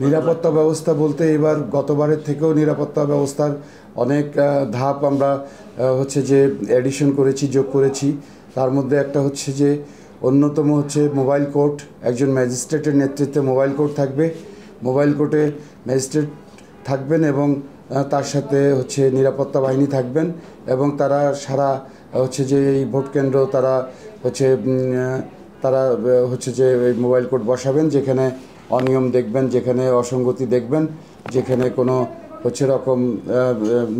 নিরাপত্তা ব্যবস্থা বলতে এবার গতবারের থেকেও নিরাপত্তা ব্যবস্থার অনেক ধাপ আমরা হচ্ছে যে এডিশন করেছি, যোগ করেছি। তার মধ্যে একটা হচ্ছে যে অন্যতম হচ্ছে মোবাইল কোর্ট, একজন ম্যাজিস্ট্রেটের নেতৃত্বে মোবাইল কোর্ট থাকবে। মোবাইল কোর্টে ম্যাজিস্ট্রেট থাকবেন এবং তার সাথে হচ্ছে নিরাপত্তা বাহিনী থাকবেন এবং তারা সারা হচ্ছে যে এই ভোট কেন্দ্র তারা হচ্ছে যে এই মোবাইল কোর্ট বসাবেন, যেখানে অনিয়ম দেখবেন, যেখানে অসঙ্গতি দেখবেন, যেখানে কোনো হচ্ছে রকম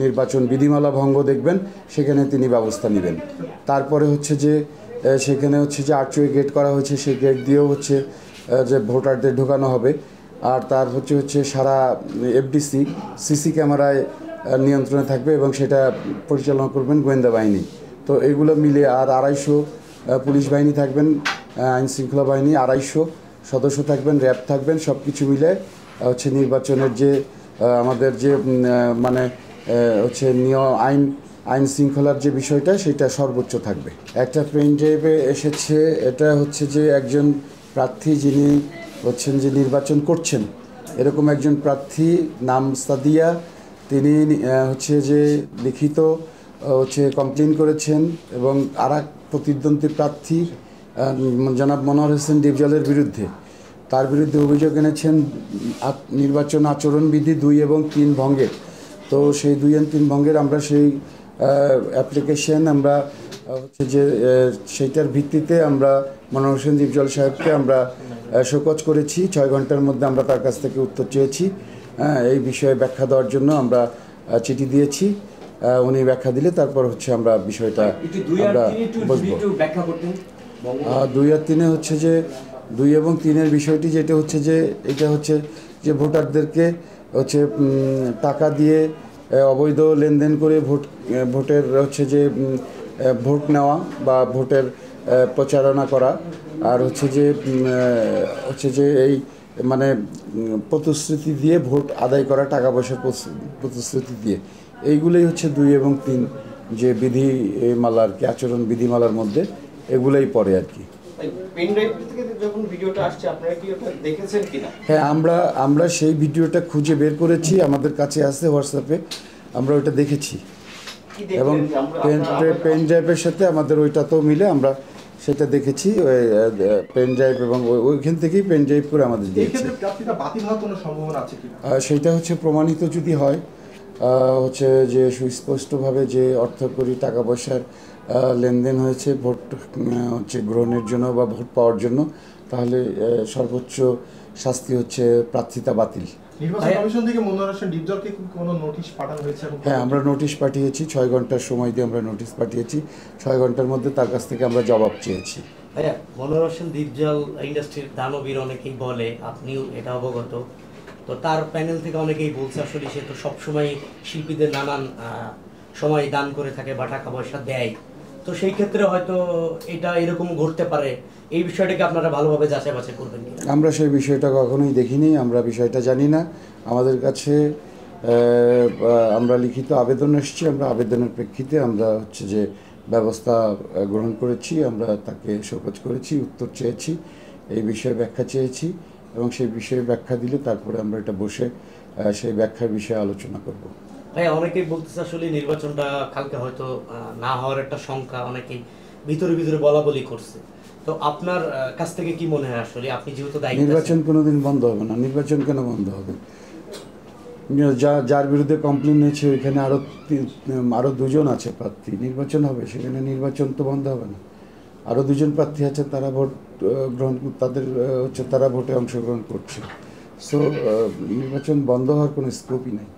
নির্বাচন বিধিমালা ভঙ্গ দেখবেন, সেখানে তিনি ব্যবস্থা নেবেন। তারপরে হচ্ছে যে সেখানে হচ্ছে যে আর্চওয়ে গেট করা হয়েছে, সেই গেট দিয়েও হচ্ছে যে ভোটারদের ঢোকানো হবে। আর তার হচ্ছে সারা এফডিসি সিসি ক্যামেরায় নিয়ন্ত্রণে থাকবে এবং সেটা পরিচালনা করবেন গোয়েন্দা বাহিনী। তো এগুলো মিলে আর 250 পুলিশ বাহিনী থাকবেন, আইন শৃঙ্খলা বাহিনী 250 সদস্য থাকবেন, র্যাব থাকবেন। সব কিছু মিলে হচ্ছে নির্বাচনের যে আমাদের যে মানে হচ্ছে আইন শৃঙ্খলার যে বিষয়টা, সেটা সর্বোচ্চ থাকবে। একটা পেন ড্রাইভে এসেছে, এটা হচ্ছে যে একজন প্রার্থী যিনি হচ্ছেন যে নির্বাচন করছেন, এরকম একজন প্রার্থী নাম সাদিয়া, তিনি হচ্ছে যে লিখিত হচ্ছে কমপ্লেন করেছেন এবং আর এক প্রতিদ্বন্দ্বী প্রার্থী জনাব মনোহর হোসেন ডিপজলের বিরুদ্ধে, তার বিরুদ্ধে অভিযোগ এনেছেন নির্বাচন আচরণবিধি 2 এবং 3 ভঙ্গের। তো সেই 2 এবং 3 ভঙ্গের আমরা সেই অ্যাপ্লিকেশন আমরা হচ্ছে যে সেইটার ভিত্তিতে আমরা মনোহর হোসেন ডিপজল সাহেবকে আমরা শোকজ করেছি। 6 ঘন্টার মধ্যে আমরা তার কাছ থেকে উত্তর চেয়েছি। এই বিষয়ে ব্যাখ্যা দেওয়ার জন্য আমরা চিঠি দিয়েছি। উনি ব্যাখ্যা দিলে তারপর হচ্ছে আমরা বিষয়টা আমরা বলবো। 2 আর 3 হচ্ছে যে 2 এবং 3-এর বিষয়টি যেটা হচ্ছে যে এটা হচ্ছে যে ভোটারদেরকে হচ্ছে টাকা দিয়ে অবৈধ লেনদেন করে ভোটের হচ্ছে যে ভোট নেওয়া বা ভোটের প্রচারণা করা, আর হচ্ছে যে এই মানে প্রতিশ্রুতি দিয়ে ভোট আদায় করা, টাকা পয়সার প্রতিশ্রুতি দিয়ে, এইগুলোই হচ্ছে 2 এবং 3 যে বিধিমালা আর কি, আচরণ বিধিমালার মধ্যে এগুলোই পড়ে আর কি। হ্যাঁ, আমরা সেই ভিডিওটা খুঁজে বের করেছি, আমাদের কাছে আছে হোয়াটসঅ্যাপে, আমরা ওইটা দেখেছি এবং পেন ড্রাইভের সাথে আমাদের ওইটাতেও মিলে আমরা সেটা দেখেছি। ওই পেন ড্রাইভ এবং ওইখান থেকেই পেন ড্রাইভ করে আমাদের দিয়েছে। সেইটা হচ্ছে প্রমাণিত যদি হয়, হচ্ছে যে সুস্পষ্টভাবে যে অর্থকরী টাকা পয়সার লেনদেন হয়েছে ভোট হচ্ছে গ্রহণের জন্য বা ভোট পাওয়ার জন্য, তাহলে সর্বোচ্চ শাস্তি হচ্ছে প্রার্থিতা বাতিল। হ্যাঁ, আমরা নোটিশ পাঠিয়েছি, 6 ঘন্টার সময় দিয়ে আমরা নোটিশ পাঠিয়েছি। 6 ঘন্টার মধ্যে তার কাছ থেকে আমরা জবাব চেয়েছি। ভাইয়া, মনোহর হোসেন ডিপজল ইন্ডাস্ট্রির দানবীর অনেকেই বলে, আপনিও এটা অবগত। তো তার প্যানেল থেকে অনেকেই বলছে আসলে সে তো সবসময় শিল্পীদের নানান সময় দান করে থাকে বা টাকা পয়সা দেয়, তো সেই ক্ষেত্রে হয়তো এটা এরকম ঘটতে পারে। এই বিষয়টাকে আপনারা ভালোভাবে যাচাই বাছাই করবেন? আমরা সেই বিষয়টা কখনোই দেখিনি, আমরা বিষয়টা জানি না। আমাদের কাছে আমরা লিখিত আবেদন এসেছি, আমরা আবেদনের প্রেক্ষিতে আমরা হচ্ছে যে ব্যবস্থা গ্রহণ করেছি, আমরা তাকে শোকজ করেছি, উত্তর চেয়েছি, এই বিষয়ে ব্যাখ্যা চেয়েছি এবং সেই বিষয়ে ব্যাখ্যা দিলে তারপরে আমরা এটা বসে সেই ব্যাখ্যার বিষয়ে আলোচনা করব। ভাই, অনেকেই বলতেছে আসলে নির্বাচনটা কালকে হয়তো না হওয়ার একটা শঙ্কা অনেকেই ভিতরে বলা বলি করছে। তো আপনার কাছ থেকে কি মনে হয় আসলে, আপনি যেহেতু দায়িত্ব? নির্বাচন কোনোদিন বন্ধ হবে না। নির্বাচন কেন বন্ধ হবে? যার বিরুদ্ধে কমপ্লেন হয়েছে ওইখানে আরও 2 জন আছে প্রার্থী, নির্বাচন হবে, সেখানে নির্বাচন তো বন্ধ হবে না। আরও 2 জন প্রার্থী আছে, তারা ভোট গ্রহণ, তাদের হচ্ছে তারা ভোটে অংশগ্রহণ করছে। সো নির্বাচন বন্ধ হওয়ার কোনো স্কোপই নেই।